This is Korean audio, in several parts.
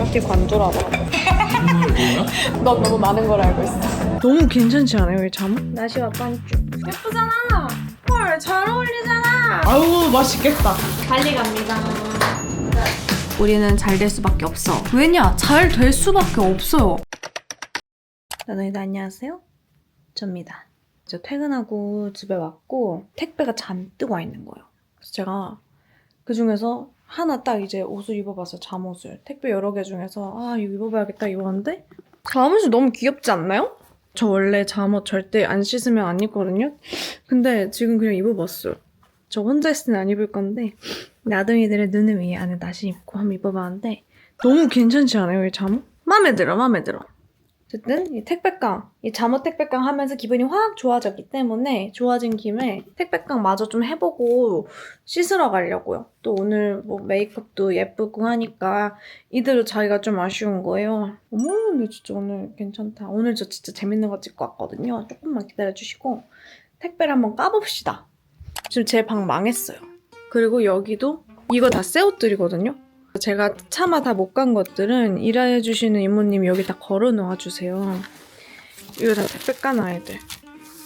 파티 관조라더라고. 뭐야? 넌 너무 많은 걸 알고 있어. 너무 괜찮지 않아요, 이 잠옷? 나시와 반쭈. 예쁘잖아. 헐, 잘 어울리잖아. 아우 맛있겠다. 달리 갑니다. 우리는 잘 될 수밖에 없어. 왜냐? 잘 될 수밖에 없어요. 나누이다 안녕하세요. 접니다. 저 퇴근하고 집에 왔고 택배가 잔뜩 와 있는 거예요. 그래서 제가 그 중에서 하나 딱 이제 옷을 입어봤어요. 잠옷을. 택배 여러 개 중에서 이거 입어봐야겠다 입었는데 잠옷이 너무 귀엽지 않나요? 저 원래 잠옷 절대 안 씻으면 안 입거든요. 근데 지금 그냥 입어봤어요. 저 혼자 있을 땐 안 입을 건데 나둥이들의 눈을 위해 안에 다시 입고 한번 입어봤는데 너무 괜찮지 않아요, 이 잠옷? 마음에 들어. 어쨌든 이 택배깡, 이 잠옷 택배깡 하면서 기분이 확 좋아졌기 때문에 좋아진 김에 택배깡 마저 좀 해보고 씻으러 가려고요. 또 오늘 뭐 메이크업도 예쁘고 하니까 이대로 자기가 좀 아쉬운 거예요. 어머, 근데 진짜 오늘 괜찮다. 오늘 저 진짜 재밌는 거 찍고 왔거든요. 조금만 기다려주시고 택배를 한번 까봅시다. 지금 제 방 망했어요. 그리고 여기도 이거 다 새 옷들이거든요. 제가 차마 다 못 간 것들은 일해주시는 이모님이 여기 다 걸어 놓아주세요. 이거 다 택배 깐 아이들.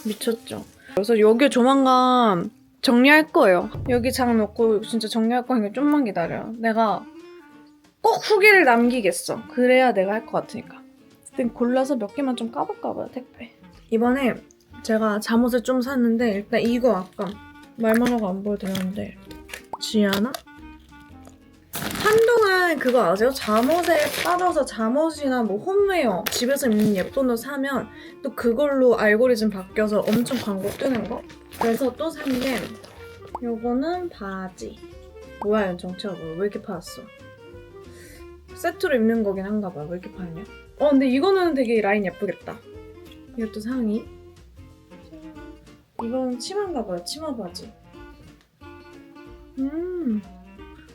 미쳤죠? 그래서 여기 조만간 정리할 거예요. 여기 장 놓고 진짜 정리할 거니까 좀만 기다려요. 내가 꼭 후기를 남기겠어. 그래야 내가 할 것 같으니까. 일단 골라서 몇 개만 좀 까볼까 봐요, 택배. 이번에 제가 잠옷을 좀 샀는데 일단 이거 아까 말만 하고 안 보여드렸는데 지아나? 한동안 그거 아세요? 잠옷에 빠져서 잠옷이나 뭐 홈웨어 집에서 입는 예쁜 옷 사면 또 그걸로 알고리즘 바뀌어서 엄청 광고 뜨는 거? 그래서 또 산 게 요거는 바지. 뭐야, 정체가 뭐야? 왜 이렇게 팔았어? 세트로 입는 거긴 한가 봐요. 왜 이렇게 팔냐? 근데 이거는 되게 라인 예쁘겠다. 이것도 상의. 이건 치마인가 봐요. 치마 바지.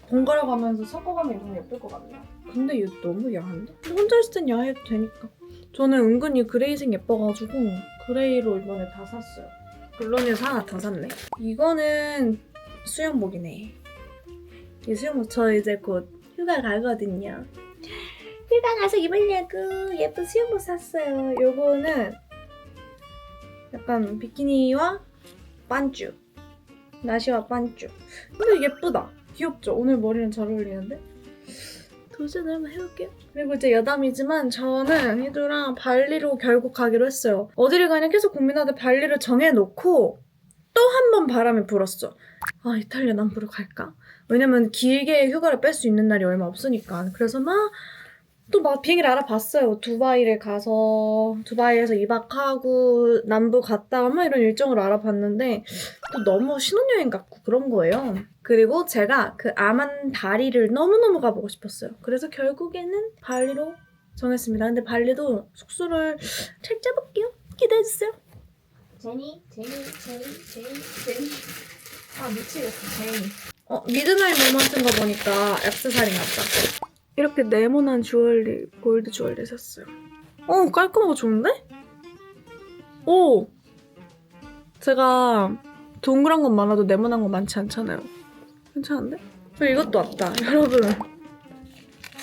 번갈아 가면서 섞어가면 입으면 예쁠 것 같네요. 근데 이거 너무 야한데? 혼자 있을 땐 야해도 되니까. 저는 은근히 그레이색 예뻐가지고 그레이로 이번에 다 샀어요. 블론에서 하나 더 샀네. 이거는 수영복이네. 이 수영복 저 이제 곧 휴가 가거든요. 휴가 가서 입으려고 예쁜 수영복 샀어요. 요거는 약간 비키니와 반쭈. 나시와 반쭈. 근데 예쁘다. 귀엽죠? 오늘 머리랑 잘 어울리는데? 도전을 한번 해볼게요. 그리고 이제 여담이지만 저는 희두랑 발리로 결국 가기로 했어요. 어디를 가냐 계속 고민하다 발리를 정해놓고 또 한 번 바람이 불었어. 이탈리아 남부로 갈까? 왜냐면 길게 휴가를 뺄 수 있는 날이 얼마 없으니까. 그래서 또 비행기를 알아봤어요. 두바이를 가서 두바이에서 2박하고 남부 갔다가 이런 일정을 알아봤는데 또 너무 신혼여행 같고 그런 거예요. 그리고 제가 그 아만 다리를 너무너무 가보고 싶었어요. 그래서 결국에는 발리로 정했습니다. 근데 발리도 숙소를 잘 짜볼게요. 기대해주세요. 제니. 미치겠어, 제니. 미드나잇 모먼트인 거 보니까 액세서리인가 보다. 이렇게 네모난 주얼리, 골드 주얼리 샀어요. 깔끔하고 좋은데? 제가 동그란 건 많아도 네모난 건 많지 않잖아요. 괜찮은데? 그리고 이것도 왔다, 여러분.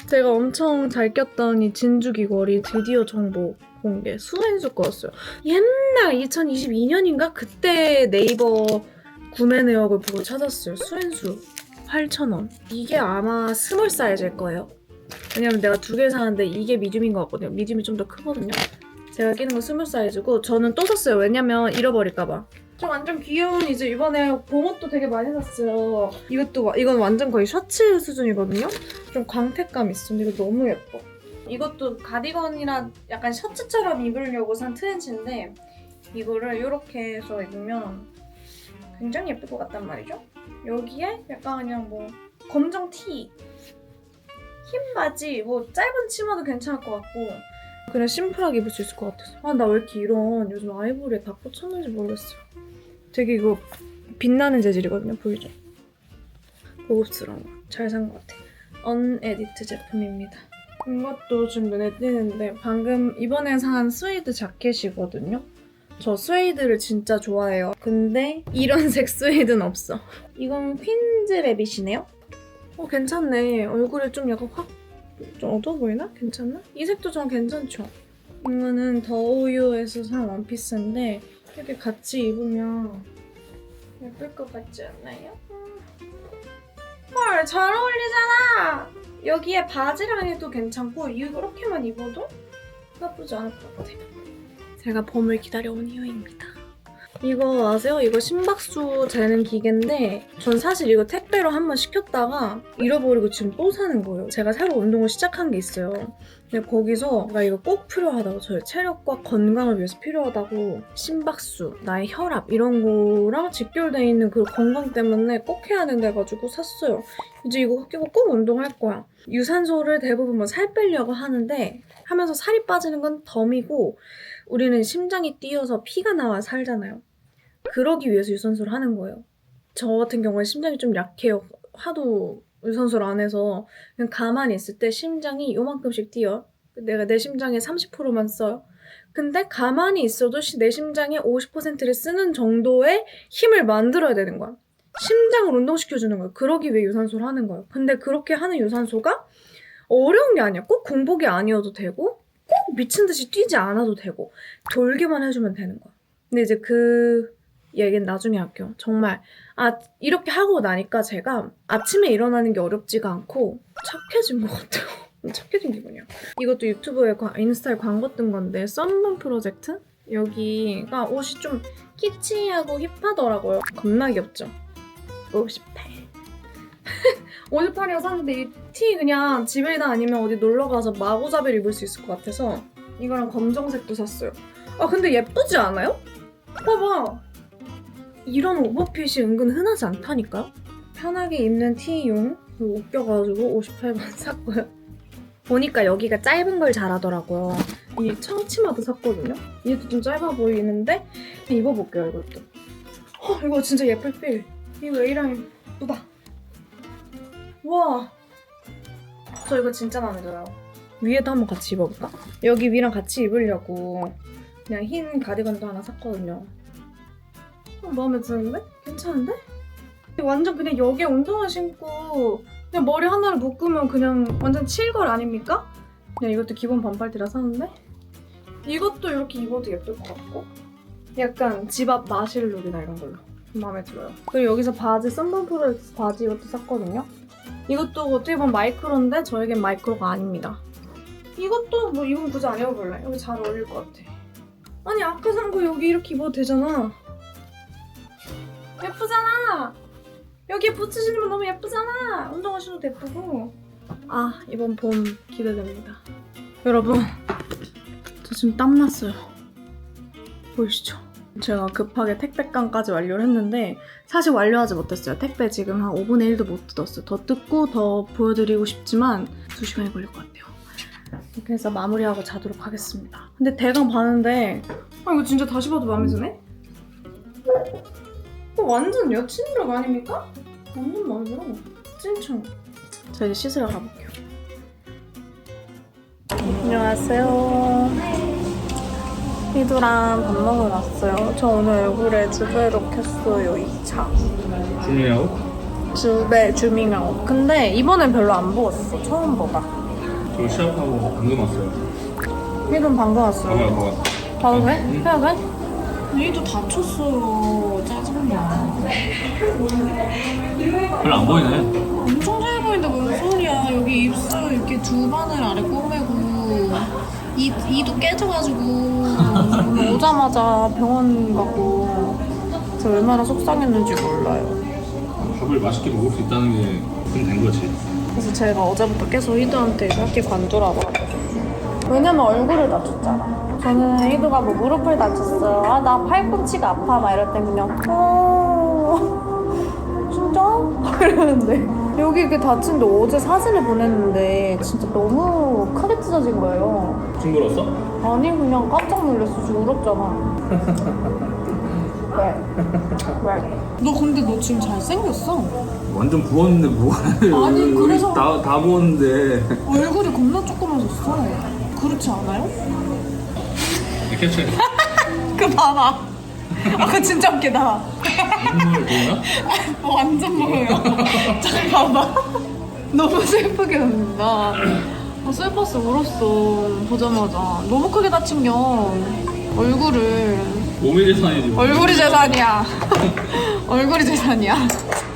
제가 엄청 잘 꼈던 이 진주 귀걸이 드디어 정보 공개. 수엔수 거였어요. 옛날 2022년인가? 그때 네이버 구매 내역을 보고 찾았어요. 수엔수 8,000원. 이게 아마 스몰 사이즈일 거예요. 왜냐면 내가 두 개 사는데 이게 미디움인 것 같거든요. 미디움이 좀 더 크거든요. 제가 끼는 건 스몰 사이즈고 저는 또 샀어요. 왜냐면 잃어버릴까봐. 저 완전 귀여운 이제 이번에 봄옷도 되게 많이 샀어요. 이건 완전 거의 셔츠 수준이거든요. 좀 광택감 있어. 근데 이거 너무 예뻐. 이것도 가디건이랑 약간 셔츠처럼 입으려고 산 트렌치인데 이거를 이렇게 해서 입으면 굉장히 예쁠 것 같단 말이죠. 여기에 약간 그냥 뭐 검정 티, 흰 바지, 뭐 짧은 치마도 괜찮을 것 같고 그냥 심플하게 입을 수 있을 것 같아서 나 왜 이렇게 이런 요즘 아이보리에 다 꽂혔는지 모르겠어요. 되게 이거 빛나는 재질이거든요. 보이죠? 고급스러운 거. 잘 산 것 같아. 언에디트 제품입니다. 이것도 지금 눈에 띄는데 방금 이번에 산 스웨이드 자켓이거든요. 저 스웨이드를 진짜 좋아해요. 근데 이런 색 스웨이드는 없어. 이건 퀸즈 래빗이네요. 괜찮네. 얼굴에 좀 약간 확 좀 어두워 보이나? 괜찮나? 이 색도 전 괜찮죠? 이거는 더우유에서 산 원피스인데 이렇게 같이 입으면 예쁠 것 같지 않나요? 헐, 잘 어울리잖아! 여기에 바지랑 해도 괜찮고 이렇게만 입어도 나쁘지 않을 것 같아요. 제가 봄을 기다려온 이유입니다. 이거 아세요? 이거 심박수 재는 기계인데 전 사실 이거 택배로 한번 시켰다가 잃어버리고 지금 또 사는 거예요. 제가 새로 운동을 시작한 게 있어요. 근데 거기서 나 이거 꼭 필요하다고, 저의 체력과 건강을 위해서 필요하다고 심박수, 나의 혈압 이런 거랑 직결돼 있는 그 건강 때문에 꼭 해야 된다 해가지고 샀어요. 이제 이거 끼고 꼭 운동할 거야. 유산소를 대부분 뭐 살 빼려고 하는데 하면서 살이 빠지는 건 덤이고 우리는 심장이 뛰어서 피가 나와 살잖아요. 그러기 위해서 유산소를 하는 거예요. 저 같은 경우에 심장이 좀 약해요. 하도 유산소를 안 해서 그냥 가만히 있을 때 심장이 요만큼씩 뛰어요. 내가 내 심장의 30%만 써요. 근데 가만히 있어도 내 심장의 50%를 쓰는 정도의 힘을 만들어야 되는 거야. 심장을 운동시켜주는 거예요. 그러기 위해 유산소를 하는 거예요. 근데 그렇게 하는 유산소가 어려운 게 아니야. 꼭 공복이 아니어도 되고 꼭 미친 듯이 뛰지 않아도 되고 돌기만 해주면 되는 거야. 근데 이제 그 얘기는 나중에 할게요. 정말 이렇게 하고 나니까 제가 아침에 일어나는 게 어렵지가 않고 착해진 것 같아요. 착해진 기분이야. 이것도 유튜브에 인스타에 광고 뜬 건데 썸문 프로젝트? 여기가 옷이 좀 키치하고 힙하더라고요. 겁나 귀엽죠? 58 58이라고 샀는데 이 티 그냥 집에다 아니면 어디 놀러가서 마구잡이를 입을 수 있을 것 같아서 이거랑 검정색도 샀어요. 근데 예쁘지 않아요? 봐봐. 이런 오버핏이 은근 흔하지 않다니까요? 편하게 입는 티용 옷 껴가지고 58만 샀고요. 보니까 여기가 짧은 걸 잘하더라고요. 이 청치마도 샀거든요. 얘도 좀 짧아 보이는데 입어볼게요, 이것도. 이거 진짜 예쁠 필. 이거 A라인 예쁘다. 와, 저 이거 진짜 마음에 들어요. 위에도 한번 같이 입어볼까? 여기 위랑 같이 입으려고 그냥 흰 가디건도 하나 샀거든요. 마음에 드는데? 괜찮은데? 완전 그냥 여기에 운동화 신고 그냥 머리 하나를 묶으면 그냥 완전 칠걸 아닙니까? 그냥 이것도 기본 반팔티라 샀는데 이것도 이렇게 입어도 예쁠 것 같고 약간 집 앞 마실룩이나 이런 걸로 마음에 들어요. 그리고 여기서 바지 썸번 프로젝트 바지 이것도 샀거든요. 이것도 어떻게 보면 마이크로인데 저에겐 마이크로가 아닙니다. 이것도 뭐 이건 굳이 안 입어볼래. 여기 잘 어울릴 것 같아. 아니 아까 산 거 여기 이렇게 입어도 되잖아. 예쁘잖아. 여기에 부츠 신으면 너무 예쁘잖아. 운동화 신어도 예쁘고. 이번 봄 기대됩니다. 여러분, 저 지금 땀났어요. 보이시죠? 제가 급하게 택배깡까지 완료를 했는데 사실 완료하지 못했어요. 택배 지금 한 5분의 1도 못 뜯었어요. 더 뜯고 더 보여드리고 싶지만 2시간이 걸릴 것 같아요. 이렇게 해서 마무리하고 자도록 하겠습니다. 근데 대강 봤는데 이거 진짜 다시 봐도 마음에 드네? 완전 여친룩 아닙니까? 완전 마음에 들어. 찐청. 자 이제 씻으러 가볼게요. 안녕하세요. 희두랑 밥 먹으러 왔어요. 저 오늘 얼굴에 주베룩 했어요. 2차. 주민아웃? 주밍아웃. 근데 이번엔 별로 안 부었어. 처음 보다. 저 시합하고 방금 왔어요. 희두는 방금 왔어요. 방금 왔어. 봐도 돼? 해야 돼? 얘도 다쳤어요. 짜증나. 별로 안 보이네. 엄청 잘 보이는데 뭔 소리야. 여기 입술 이렇게 두 바늘 아래 꼬매고 이도 깨져가지고 오늘 오자마자 병원 가고 저 얼마나 속상했는지 몰라요. 밥을 맛있게 먹을 수 있다는 게 그럼 된 거지. 그래서 제가 어제부터 계속 희두한테 이렇게 관두라고 하거든요. 왜냐면 얼굴을 다쳤잖아. 저는 희두가 뭐 무릎을 다쳤어요. 나 팔꿈치가 아파 막 이럴 땐 그냥 진짜? 이러는데 여기 이렇게 다친데 어제 사진을 보냈는데 진짜 너무 크게 찢어진 거예요. 징그러웠어? 아니 그냥 깜짝 놀랐어. 지금 울었잖아. 왜? 왜? 너 근데 너 지금 잘생겼어. 완전 부었는데 뭐야? 아니, 그래서- 다 부었는데. 얼굴이 겁나 조그마졌어. 그렇지 않아요? 캡처해. 그 봐봐. 그거 진짜 웃기다. 눈물 보이나? 완전 먹어요. 잘 봐봐. 너무 슬프게 웃는다. 슬펐어, 울었어. 보자마자. 너무 크게 다친 겸 얼굴을. 몸이 재산이지. 얼굴이 재산이야. 얼굴이 재산이야.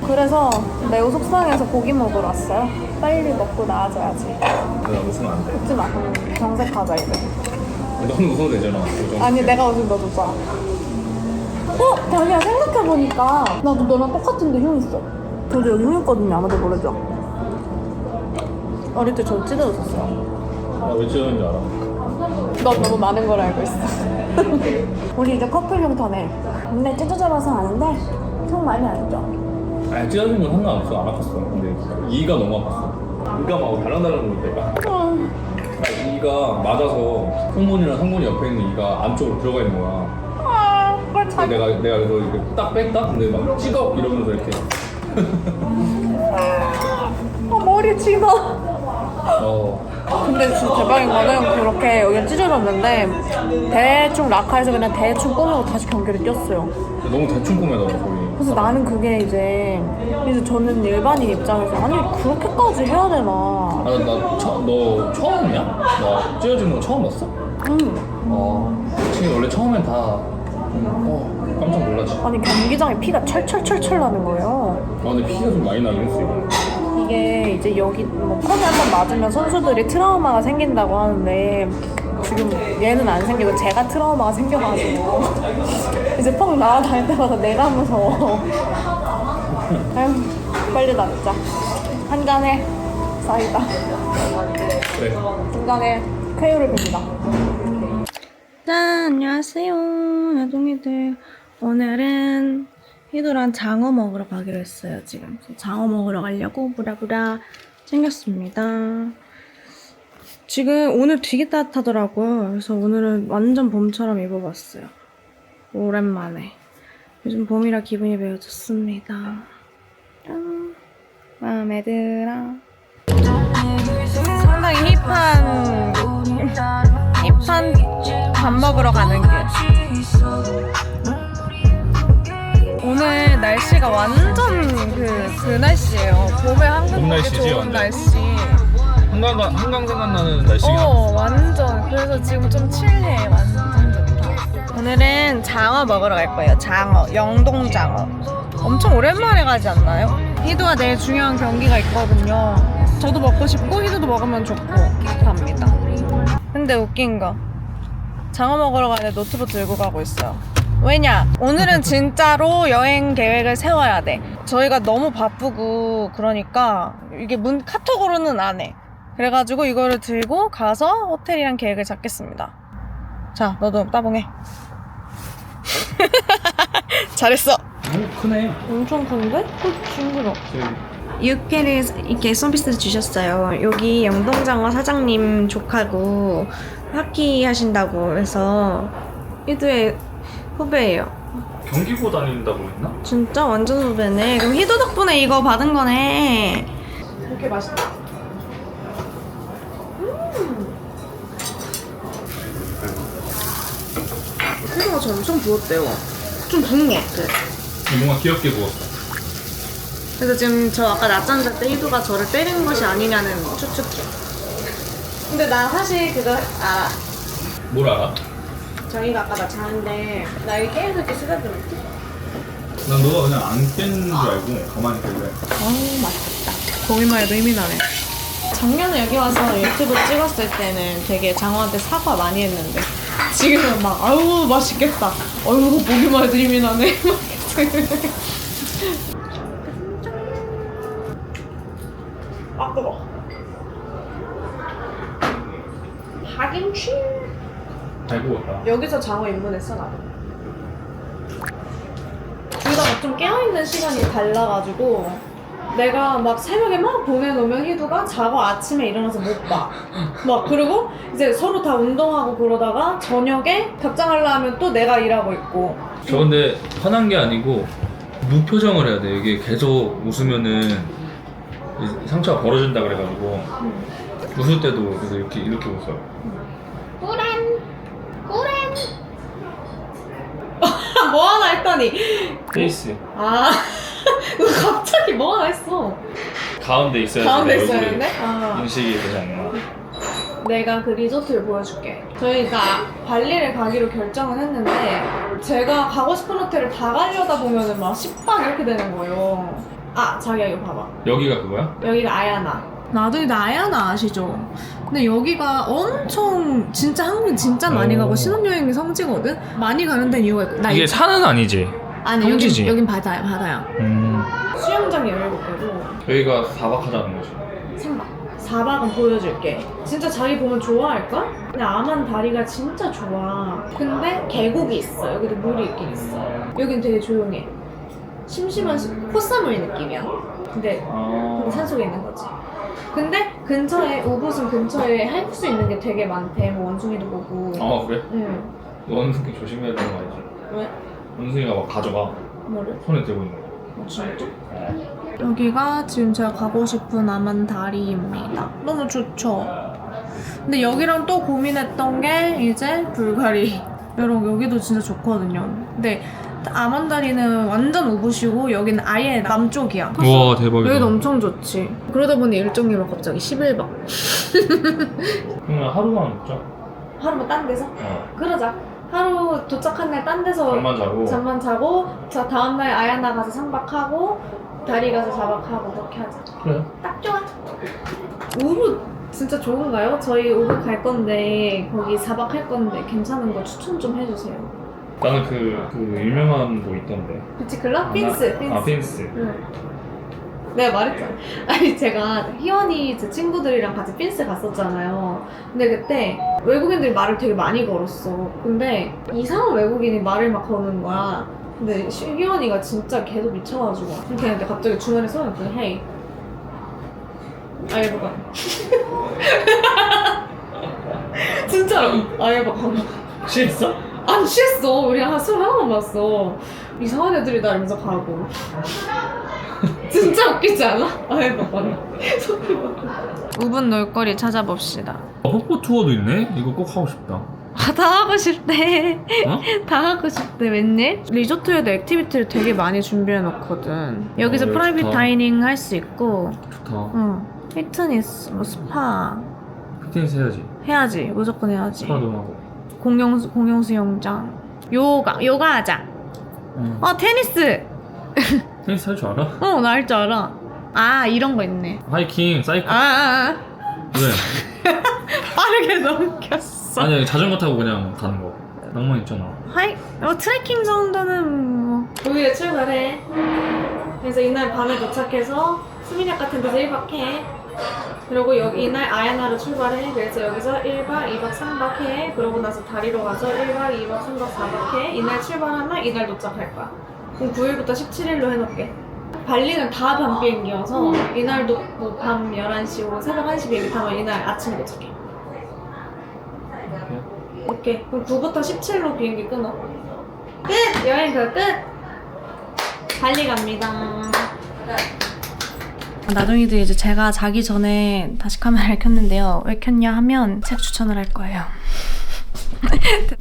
그래서 매우 속상해서 고기 먹으러 왔어요. 빨리 먹고 나아져야지. 내가 웃으면 안 돼. 웃지 마. 그럼 정색하자 이제. 너는 웃어도 되잖아. 요정. 아니 내가 웃으면 너 줬잖아. 자기야 생각해보니까 나도 너랑 똑같은데 흉 있어. 저도 여기 흉 있거든요. 아무도 모르죠? 어릴 때 저 찢어졌었어요. 나왜 찢었는지 알아? 넌 너무 많은 걸 알고 있어. 우리 이제 커플 흉터네. 근데 찢어져봐서 아는데 흉 많이 안 줘. 아니 찢어진 건 상관없어. 안 아팠어. 근데 이가 너무 아팠어. 이가 막 달랑달랑 거릴 때가. 이가 맞아서 성문이랑 성문이 옆에 있는 이가 안쪽으로 들어가 있는 거야. 그걸 잘. 내가 그래서 이렇게 딱 뺐다? 근데 막 찍어 이러면서 이렇게. 머리 찍어. 어. 근데 진짜 대박인 거는 그렇게 여기 찢어졌는데 대충 라카에서 그냥 대충 꼬매고 다시 경기를 뛰었어요. 너무 대충 꾸며더라 거기. 그래서 나는 그게 이제 저는 일반인 입장에서 아니 그렇게까지 해야 되나. 너 처음이야? 나 찢어진 거 처음 봤어? 응. 지금 원래 처음엔 다 깜짝 놀랐지. 아니 경기장에 피가 철철철철 나는 거예요. 근데 피가 좀 많이 나긴 했어 이거. 이게 이제 여기 뭐 컵에 한번 맞으면 선수들이 트라우마가 생긴다고 하는데 지금 얘는 안 생기고 제가 트라우마가 생겨가지고 이제 펑 나와다닐 때마다 내가 무서워. 아유 빨리 낫자. 한잔해 사이다. 그래. 중간에 쾌유를 봅니다. 짠! 안녕하세요, 야동이들. 오늘은 희도랑 장어 먹으러 가기로 했어요, 지금. 그래서 장어 먹으러 가려고 부랴부랴 챙겼습니다. 지금 오늘 되게 따뜻하더라고요. 그래서 오늘은 완전 봄처럼 입어봤어요. 오랜만에. 요즘 봄이라 기분이 매우 좋습니다. 짠! 마음에 들어. 상당히 힙한 밥 먹으러 가는 길. 오늘 날씨가 완전 그 날씨예요. 봄에 한국 봄 오기 날씨지, 좋은 완전. 날씨. 한강 생각나는 날씨긴 하다. 완전. 그래서 지금 좀 칠해. 완전 좋다. 오늘은 장어 먹으러 갈 거예요. 장어, 영동장어. 엄청 오랜만에 가지 않나요? 희도가 내일 중요한 경기가 있거든요. 저도 먹고 싶고 희도도 먹으면 좋고 합니다. 근데 웃긴 거 장어 먹으러 가는데 노트북 들고 가고 있어요. 왜냐? 오늘은 진짜로 여행 계획을 세워야 돼. 저희가 너무 바쁘고 그러니까 이게 카톡으로는 안 해. 그래가지고 이거를 들고 가서 호텔이랑 계획을 잡겠습니다. 자, 너도 따봉해. 잘했어. 너무 크네. 엄청 큰데? 징그러. 육회를 이렇게 서비스로 주셨어요. 여기 영동장어 사장님 조카고 하키 하신다고 해서 희도의 후배예요. 경기고 다닌다고 했나? 진짜 완전 후배네. 그럼 희도 덕분에 이거 받은 거네. 이렇게 맛있다. 희도가 저 엄청 부었대요. 좀 부은 것 같아. 뭔가 귀엽게 구웠어. 그래서 지금 저 아까 낮잠 잘 때 희도가 저를 때린 것이 아니냐는 추측해. 근데 나 사실 그거 알아. 뭘 알아? 저희가 아까 나 자는데 나 여기 깨어서 이렇게 쓰다듬었지? 난 너가 그냥 안 깬 줄 알고 가만히 있길래. 어우 맛있겠다. 보기만 해도 힘이 나네. 작년에 여기 와서 유튜브 찍었을 때는 되게 장어한테 사과 많이 했는데 지금은 막 아우 맛있겠다. 어이구 보기만 해도 힘이 나네. 아 뜨거. 파김치. 잘 구웠다. 여기서 장어 입문했어 나도. 둘 다 좀 깨어있는 시간이 달라가지고 내가 막 새벽에 막 보내놓으면 희두가 자고 아침에 일어나서 못 봐. 막 그리고 이제 서로 다 운동하고 그러다가 저녁에 답장하려 하면 또 내가 일하고 있고. 저 근데 화난 게 아니고 무표정을 해야 돼. 이게 계속 웃으면은 이 상처가 벌어진다 그래가지고 웃을 때도 그래서 이렇게 웃어요. 뭐 하나 했더니 페이스 아 갑자기 뭐 하나 했어. 가운데 있어야지. 가운데 내 있어야 얼굴이 했네? 아. 인식이 되지 않나. 내가 그 리조트를 보여줄게. 저희가 발리를 가기로 결정을 했는데 제가 가고 싶은 호텔을 다 가려다 보면은 막 10박 이렇게 되는 거예요. 아, 자기야 이거 봐봐. 여기가 그거야? 여기가 아야나. 나도 아야나 아시죠? 근데 여기가 엄청 진짜 한국 진짜 많이 가고 신혼여행의 성지거든? 많이 가는 데는 이유가 있고. 이게 산은 아니지? 아니 성지지? 여긴 바다야 바다야. 수영장이 17개고 여기가 4박 하자는 거지. 3박 4박은 보여줄게. 진짜 자기 보면 좋아할걸? 근데 아만 다리가 진짜 좋아. 근데 계곡이 있어. 여기도 물이 있긴 있어. 여긴 되게 조용해. 심심한 콧사물 느낌이야. 근데 산속에 있는 거지. 근데 근처에 우붓은 근처에 할 수 있는 게 되게 많대. 뭐 원숭이도 보고. 아 그래? 응. 원숭이 조심해야 되는 거 알지? 왜? 원숭이가 막 가져가. 뭐를? 손에 들고 있는 거. 진짜? 여기가 지금 제가 가고 싶은 아만 다리입니다. 너무 좋죠? 근데 여기랑 또 고민했던 게 이제 불가리. 여러분 여기도 진짜 좋거든요. 근데 아만 다리는 완전 우붓이고 여기는 아예 남쪽이야. 우와 대박이다. 여기도 엄청 좋지. 그러다 보니 일정이면 갑자기 11박. 그러면 하루만 먹자. 하루만 딴 데서? 그러자. 하루 도착한 날 딴 데서 잠만 자고 자 다음날 아야나 가서 3박하고 다리 가서 4박하고 그렇게 하자. 그래. 딱 좋아. 우붓 진짜 좋은가요? 저희 우붓 갈 건데 거기 4박 할 건데 괜찮은 거 추천 좀 해주세요. 나는 그 유명한 거 있던데. 뷰티클럽? 핀스. 아 핀스. 응. 내가 말했잖아. 아니 제가 희원이 제 친구들이랑 같이 핀스 갔었잖아요. 근데 그때 외국인들이 말을 되게 많이 걸었어. 근데 이상한 외국인이 말을 막 거는 거야. 근데 희원이가 진짜 계속 미쳐가지고 이렇게 했는데 갑자기 중간에 서는데 헤이 아예버가 진짜로 아예버가 취했어? 안 취했어. 우리 술 하나만 마셨어. 이상한 애들이 나 이러면서 가고. 진짜 웃기지 않아? 아예버가 우붓 놀거리 찾아봅시다. 폭포 투어도 있네? 이거 꼭 하고 싶다. 다 하고 싶대. 어? 다 하고 싶대. 웬일? 리조트에도 액티비티를 되게 많이 준비해 놓거든. 여기서 여기 프라이빗 좋다. 다이닝 할 수 있고 좋다. 응. 피트니스, 뭐 스파 피트니스 해야지. 해야지. 무조건 해야지. 스파도 하고. 공용 수영장. 요가 하자. 응. 테니스. 테니스 할 줄 알아? 나 할 줄 알아. 아, 이런 거 있네. 하이킹, 사이클. 왜? 빠르게 넘겼어. 아니 자전거 타고 그냥 가는 거. 낭만 있잖아. 트레킹 정도는 뭐. 5일에 출발해. 그래서 이날 밤에 도착해서 수민역 같은 데서 1박 해. 그리고 이날 아야나로 출발해. 그래서 여기서 1박, 2박, 3박 해. 그러고 나서 다리로 가서 1박, 2박, 3박, 4박 해. 이날 출발하면 이날 도착할 거야. 그럼 9일부터 17일로 해놓을게. 발리는 다 밤 비행기여서 이날도 뭐 밤 11시고 새벽 1시 비행기 타면 이날 아침에 도착해. 오케이. 그럼 9부터 17로 비행기 끊어. 끝! 여행 끝! 발리 갑니다. 나중에도 이제 제가 자기 전에 다시 카메라를 켰는데요. 왜 켰냐 하면 책 추천을 할 거예요.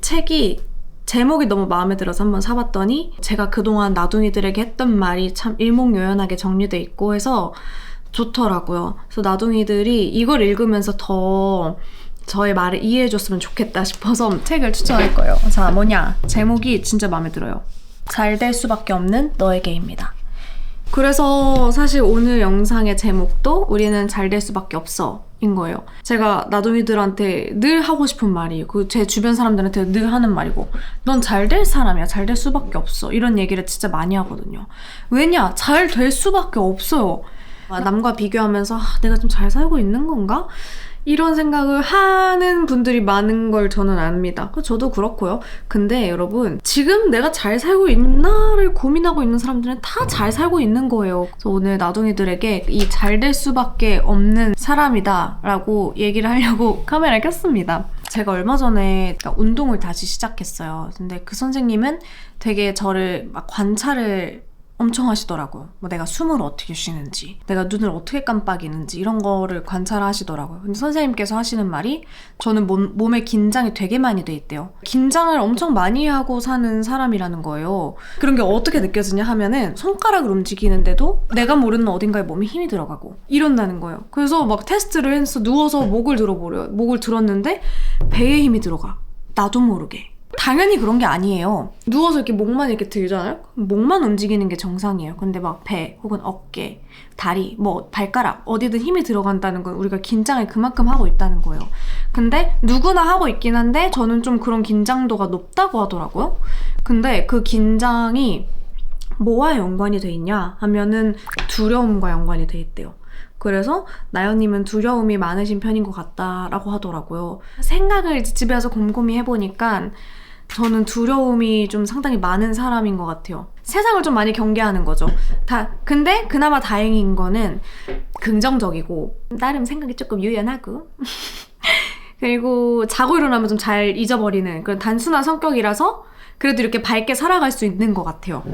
책이 제목이 너무 마음에 들어서 한번 사봤더니 제가 그동안 나둥이들에게 했던 말이 참 일목요연하게 정리돼 있고 해서 좋더라고요. 그래서 나둥이들이 이걸 읽으면서 더 저의 말을 이해해줬으면 좋겠다 싶어서 책을 추천할 거예요. 자, 뭐냐? 제목이 진짜 마음에 들어요. 잘 될 수밖에 없는 너에게입니다. 그래서 사실 오늘 영상의 제목도 우리는 잘 될 수밖에 없어 인 거예요. 제가 나둥이들한테 늘 하고 싶은 말이 제 주변 사람들한테 늘 하는 말이고 넌 잘 될 사람이야. 잘 될 수밖에 없어. 이런 얘기를 진짜 많이 하거든요. 왜냐? 잘 될 수밖에 없어요. 남과 비교하면서 내가 좀 잘 살고 있는 건가? 이런 생각을 하는 분들이 많은 걸 저는 압니다. 저도 그렇고요. 근데 여러분 지금 내가 잘 살고 있나를 고민하고 있는 사람들은 다 잘 살고 있는 거예요. 그래서 오늘 나둥이들에게 이 잘 될 수밖에 없는 사람이다 라고 얘기를 하려고 카메라를 켰습니다. 제가 얼마 전에 운동을 다시 시작했어요. 근데 그 선생님은 되게 저를 막 관찰을 엄청 하시더라고요. 뭐 내가 숨을 어떻게 쉬는지, 내가 눈을 어떻게 깜빡이는지 이런 거를 관찰하시더라고요. 근데 선생님께서 하시는 말이 저는 몸에 긴장이 되게 많이 돼 있대요. 긴장을 엄청 많이 하고 사는 사람이라는 거예요. 그런 게 어떻게 느껴지냐 하면은 손가락을 움직이는데도 내가 모르는 어딘가에 몸에 힘이 들어가고 이런다는 거예요. 그래서 막 테스트를 해서 누워서 목을 들어보래요. 목을 들었는데 배에 힘이 들어가. 나도 모르게. 당연히 그런 게 아니에요. 누워서 이렇게 목만 이렇게 들잖아요? 목만 움직이는 게 정상이에요. 근데 막 배 혹은 어깨, 다리, 뭐 발가락 어디든 힘이 들어간다는 건 우리가 긴장을 그만큼 하고 있다는 거예요. 근데 누구나 하고 있긴 한데 저는 좀 그런 긴장도가 높다고 하더라고요. 근데 그 긴장이 뭐와 연관이 돼 있냐 하면은 두려움과 연관이 돼 있대요. 그래서 나연님은 두려움이 많으신 편인 것 같다라고 하더라고요. 생각을 집에 와서 곰곰이 해보니까 저는 두려움이 좀 상당히 많은 사람인 것 같아요. 세상을 좀 많이 경계하는 거죠. 근데 그나마 다행인 거는 긍정적이고 나름 생각이 조금 유연하고 그리고 자고 일어나면 좀 잘 잊어버리는 그런 단순한 성격이라서 그래도 이렇게 밝게 살아갈 수 있는 것 같아요.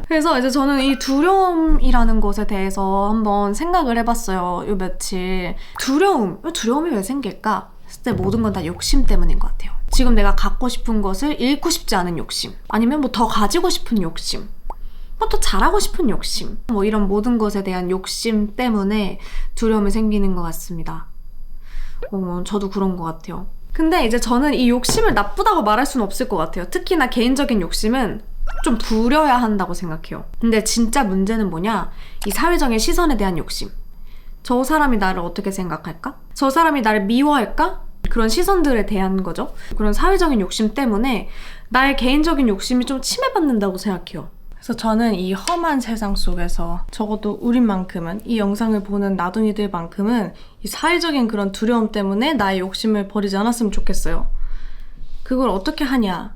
그래서 이제 저는 이 두려움이라는 것에 대해서 한번 생각을 해봤어요. 요 며칠. 두려움이 왜 생길까? 했을 때 모든 건 다 욕심 때문인 것 같아요. 지금 내가 갖고 싶은 것을 잃고 싶지 않은 욕심, 아니면 뭐 더 가지고 싶은 욕심, 뭐 더 잘하고 싶은 욕심, 뭐 이런 모든 것에 대한 욕심 때문에 두려움이 생기는 것 같습니다. 저도 그런 것 같아요. 근데 이제 저는 이 욕심을 나쁘다고 말할 수는 없을 것 같아요. 특히나 개인적인 욕심은 좀 부려야 한다고 생각해요. 근데 진짜 문제는 뭐냐? 이 사회적인 시선에 대한 욕심. 저 사람이 나를 어떻게 생각할까? 저 사람이 나를 미워할까? 그런 시선들에 대한 거죠. 그런 사회적인 욕심 때문에 나의 개인적인 욕심이 좀 침해받는다고 생각해요. 그래서 저는 이 험한 세상 속에서 적어도 우리만큼은, 이 영상을 보는 나둥이들만큼은 이 사회적인 그런 두려움 때문에 나의 욕심을 버리지 않았으면 좋겠어요. 그걸 어떻게 하냐?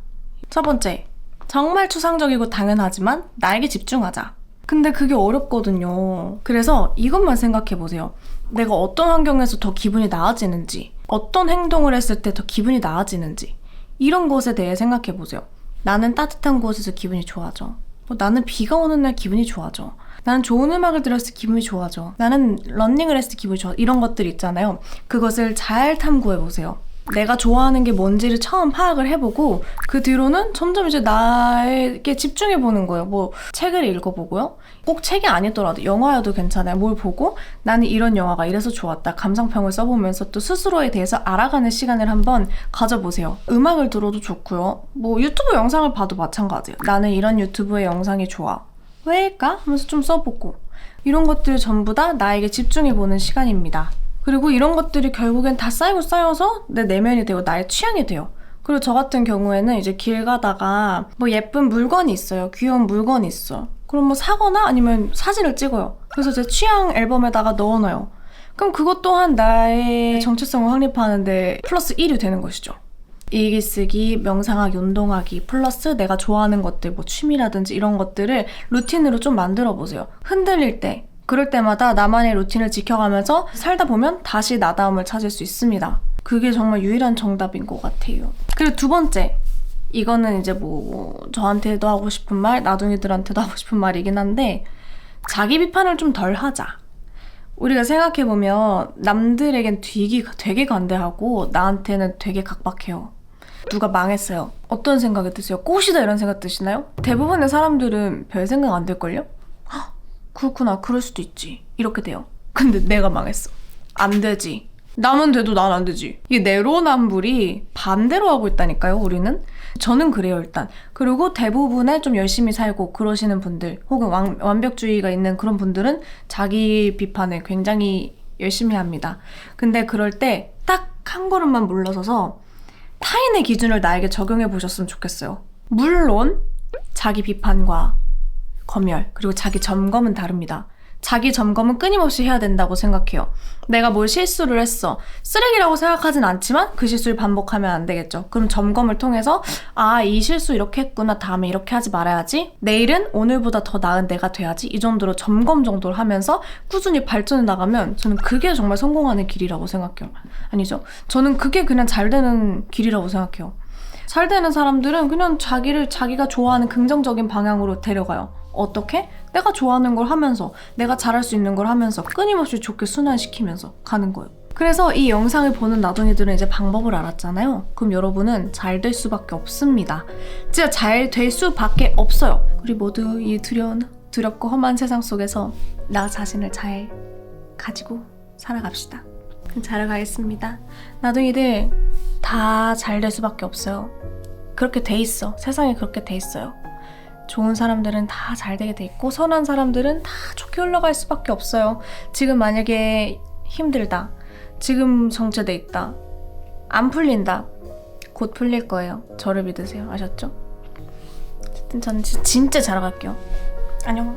첫 번째, 정말 추상적이고 당연하지만 나에게 집중하자. 근데 그게 어렵거든요. 그래서 이것만 생각해보세요. 내가 어떤 환경에서 더 기분이 나아지는지, 어떤 행동을 했을 때 더 기분이 나아지는지, 이런 것에 대해 생각해보세요. 나는 따뜻한 곳에서 기분이 좋아져. 나는 비가 오는 날 기분이 좋아져. 나는 좋은 음악을 들었을 때 기분이 좋아져. 나는 러닝을 했을 때 기분이 좋아. 이런 것들 있잖아요. 그것을 잘 탐구해보세요. 내가 좋아하는 게 뭔지를 처음 파악을 해보고 그 뒤로는 점점 이제 나에게 집중해보는 거예요. 뭐 책을 읽어보고요. 꼭 책이 아니더라도 영화여도 괜찮아요. 뭘 보고 나는 이런 영화가 이래서 좋았다. 감상평을 써보면서 또 스스로에 대해서 알아가는 시간을 한번 가져보세요. 음악을 들어도 좋고요. 뭐 유튜브 영상을 봐도 마찬가지예요. 나는 이런 유튜브의 영상이 좋아. 왜일까? 하면서 좀 써보고 이런 것들 전부 다 나에게 집중해보는 시간입니다. 그리고 이런 것들이 결국엔 다 쌓여서 내 내면이 되고 나의 취향이 돼요. 그리고 저 같은 경우에는 이제 길 가다가 뭐 예쁜 물건이 있어요. 귀여운 물건이 있어. 그럼 뭐 사거나 아니면 사진을 찍어요. 그래서 제 취향 앨범에다가 넣어놔요. 그럼 그것 또한 나의 정체성을 확립하는데 플러스 1이 되는 것이죠. 일기쓰기, 명상하기, 운동하기 플러스 내가 좋아하는 것들, 뭐 취미라든지 이런 것들을 루틴으로 좀 만들어 보세요. 흔들릴 때, 그럴 때마다 나만의 루틴을 지켜가면서 살다 보면 다시 나다움을 찾을 수 있습니다. 그게 정말 유일한 정답인 것 같아요. 그리고 두 번째, 이거는 이제 뭐 저한테도 하고 싶은 말, 나둥이들한테도 하고 싶은 말이긴 한데 자기 비판을 좀 덜 하자. 우리가 생각해보면 남들에겐 되게 관대하고 나한테는 되게 각박해요. 누가 망했어요. 어떤 생각이 드세요? 꽃이다 이런 생각 드시나요? 대부분의 사람들은 별 생각 안 들걸요? 그렇구나, 그럴 수도 있지. 이렇게 돼요. 근데 내가 망했어. 안 되지. 남은 돼도 난 안 되지. 이게 내로남불이 반대로 하고 있다니까요, 우리는. 저는 그래요, 일단. 그리고 대부분의 좀 열심히 살고 그러시는 분들, 혹은 완벽주의가 있는 그런 분들은 자기 비판을 굉장히 열심히 합니다. 근데 그럴 때 딱 한 걸음만 물러서서 타인의 기준을 나에게 적용해 보셨으면 좋겠어요. 물론 자기 비판과 검열, 그리고 자기 점검은 다릅니다. 자기 점검은 끊임없이 해야 된다고 생각해요. 내가 뭘 실수를 했어. 쓰레기라고 생각하진 않지만 그 실수를 반복하면 안 되겠죠. 그럼 점검을 통해서 이 실수 이렇게 했구나. 다음에 이렇게 하지 말아야지. 내일은 오늘보다 더 나은 내가 돼야지. 이 정도로 점검 정도를 하면서 꾸준히 발전해 나가면 저는 그게 정말 성공하는 길이라고 생각해요. 아니죠? 저는 그게 그냥 잘 되는 길이라고 생각해요. 잘 되는 사람들은 그냥 자기가 좋아하는 긍정적인 방향으로 데려가요. 어떻게? 내가 좋아하는 걸 하면서, 내가 잘할 수 있는 걸 하면서 끊임없이 좋게 순환시키면서 가는 거예요. 그래서 이 영상을 보는 나둥이들은 이제 방법을 알았잖아요. 그럼 여러분은 잘 될 수밖에 없습니다. 진짜 잘 될 수밖에 없어요. 우리 모두 이 두렵고 험한 세상 속에서 나 자신을 잘 가지고 살아갑시다. 잘 가겠습니다. 나둥이들 다 잘 될 수밖에 없어요. 그렇게 돼 있어. 세상에 그렇게 돼 있어요. 좋은 사람들은 다 잘 되게 돼 있고 선한 사람들은 다 좋게 흘러갈 수밖에 없어요. 지금 만약에 힘들다. 지금 정체돼 있다. 안 풀린다. 곧 풀릴 거예요. 저를 믿으세요. 아셨죠? 어쨌든 저는 진짜 잘 갈게요. 안녕.